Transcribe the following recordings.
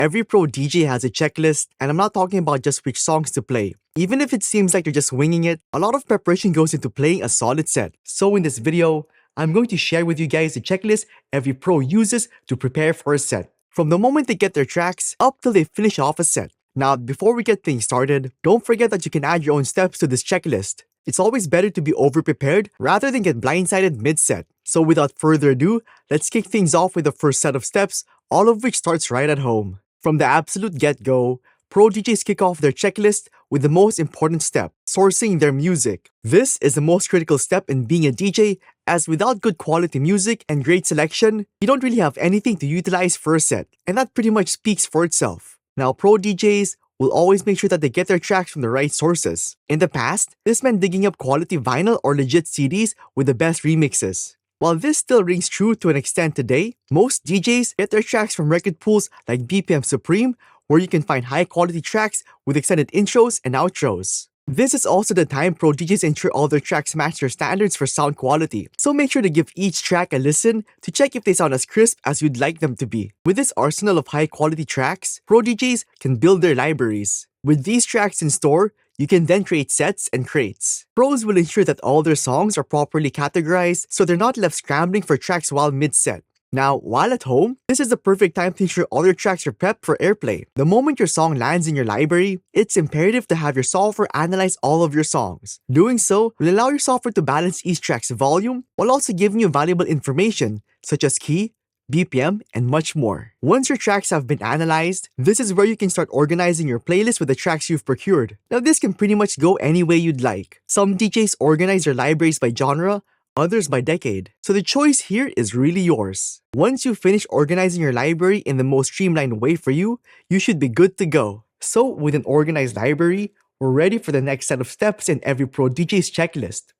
Every pro DJ has a checklist, and I'm not talking about just which songs to play. Even if it seems like you're just winging it, a lot of preparation goes into playing a solid set. So in this video, I'm going to share with you guys the checklist every pro uses to prepare for a set, from the moment they get their tracks up till they finish off a set. Now, before we get things started, don't forget that you can add your own steps to this checklist. It's always better to be over-prepared rather than get blindsided mid-set. So without further ado, let's kick things off with the first set of steps, all of which starts right at home. From the absolute get-go, pro DJs kick off their checklist with the most important step, sourcing their music. This is the most critical step in being a DJ, as without good quality music and great selection, you don't really have anything to utilize for a set, and that pretty much speaks for itself. Now, pro DJs will always make sure that they get their tracks from the right sources. In the past, this meant digging up quality vinyl or legit CDs with the best remixes. While this still rings true to an extent today, most DJs get their tracks from record pools like BPM Supreme, where you can find high-quality tracks with extended intros and outros. This is also the time pro DJs ensure all their tracks match their standards for sound quality, so make sure to give each track a listen to check if they sound as crisp as you'd like them to be. With this arsenal of high-quality tracks, pro DJs can build their libraries. With these tracks in store, you can then create sets and crates. Pros will ensure that all their songs are properly categorized so they're not left scrambling for tracks while mid-set. Now, while at home, this is the perfect time to ensure all your tracks are prepped for airplay. The moment your song lands in your library, it's imperative to have your software analyze all of your songs. Doing so will allow your software to balance each track's volume while also giving you valuable information such as key, BPM, and much more. Once your tracks have been analyzed, this is where you can start organizing your playlist with the tracks you've procured. Now, this can pretty much go any way you'd like. Some DJs organize their libraries by genre, others by decade. So the choice here is really yours. Once you finish organizing your library in the most streamlined way for you, you should be good to go. So with an organized library, we're ready for the next set of steps in every pro DJ's checklist.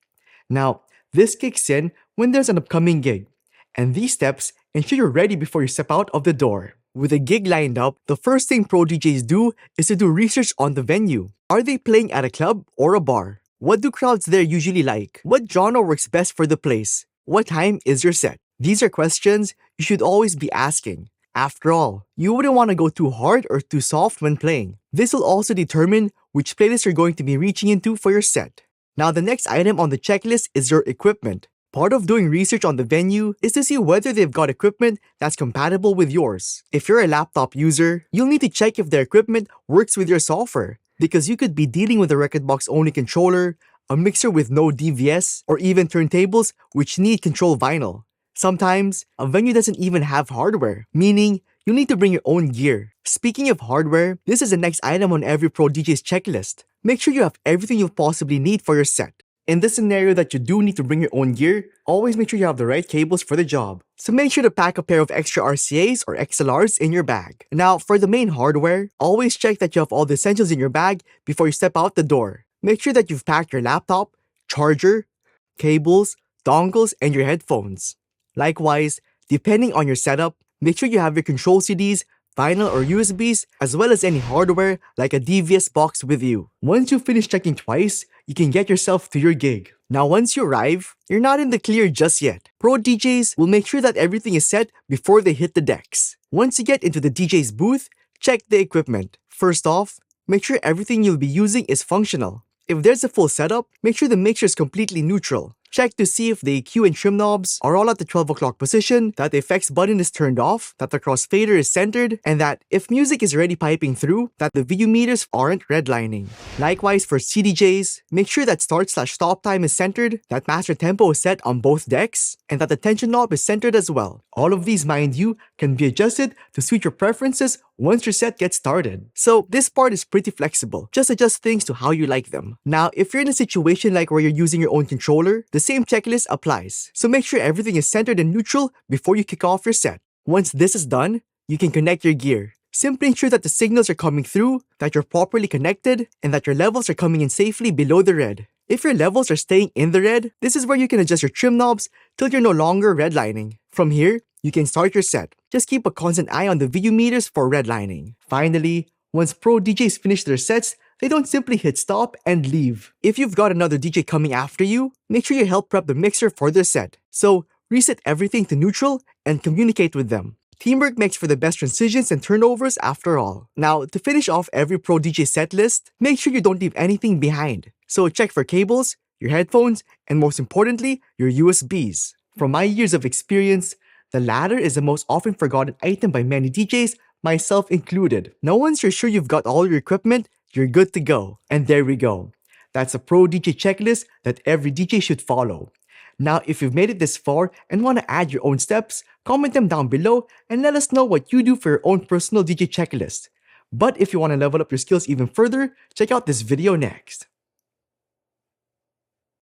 Now, this kicks in when there's an upcoming gig, and these steps ensure you're ready before you step out of the door. With a gig lined up, the first thing pro DJs do is to do research on the venue. Are they playing at a club or a bar? What do crowds there usually like? What genre works best for the place? What time is your set? These are questions you should always be asking. After all, you wouldn't want to go too hard or too soft when playing. This will also determine which playlist you're going to be reaching into for your set. Now, the next item on the checklist is your equipment. Part of doing research on the venue is to see whether they've got equipment that's compatible with yours. If you're a laptop user, you'll need to check if their equipment works with your software, because you could be dealing with a rekordbox only controller, a mixer with no DVS, or even turntables which need control vinyl. Sometimes, a venue doesn't even have hardware, meaning you need to bring your own gear. Speaking of hardware, this is the next item on every pro DJ's checklist. Make sure you have everything you'll possibly need for your set. In this scenario that you do need to bring your own gear, always make sure you have the right cables for the job. So make sure to pack a pair of extra RCAs or XLRs in your bag. Now, for the main hardware, always check that you have all the essentials in your bag before you step out the door. Make sure that you've packed your laptop, charger, cables, dongles, and your headphones. Likewise, depending on your setup, make sure you have your control CDs, vinyl or USBs, as well as any hardware like a DVS box with you. Once you finish checking twice, you can get yourself to your gig. Now, once you arrive, you're not in the clear just yet. Pro DJs will make sure that everything is set before they hit the decks. Once you get into the DJ's booth, check the equipment. First off, make sure everything you'll be using is functional. If there's a full setup, make sure the mixer is completely neutral. Check to see if the EQ and trim knobs are all at the 12 o'clock position, that the effects button is turned off, that the crossfader is centered, and that if music is already piping through, that the VU meters aren't redlining. Likewise for CDJs, make sure that start/stop time is centered, that master tempo is set on both decks, and that the tension knob is centered as well. All of these, mind you, can be adjusted to suit your preferences once your set gets started. So this part is pretty flexible. Just adjust things to how you like them. Now, if you're in a situation like where you're using your own controller, the same checklist applies. So make sure everything is centered and neutral before you kick off your set. Once this is done, you can connect your gear. Simply ensure that the signals are coming through, that you're properly connected, and that your levels are coming in safely below the red. If your levels are staying in the red, this is where you can adjust your trim knobs till you're no longer redlining. From here, you can start your set. Just keep a constant eye on the VU meters for redlining. Finally, once pro DJs finish their sets, they don't simply hit stop and leave. If you've got another DJ coming after you, make sure you help prep the mixer for their set. So, reset everything to neutral and communicate with them. Teamwork makes for the best transitions and turnovers after all. Now, to finish off every pro DJ set list, make sure you don't leave anything behind. So check for cables, your headphones, and most importantly, your USBs. From my years of experience, the latter is the most often forgotten item by many DJs, myself included. Now once you're sure you've got all your equipment, you're good to go. And there we go. That's a pro DJ checklist that every DJ should follow. Now, if you've made it this far and want to add your own steps, comment them down below and let us know what you do for your own personal DJ checklist. But if you want to level up your skills even further, check out this video next.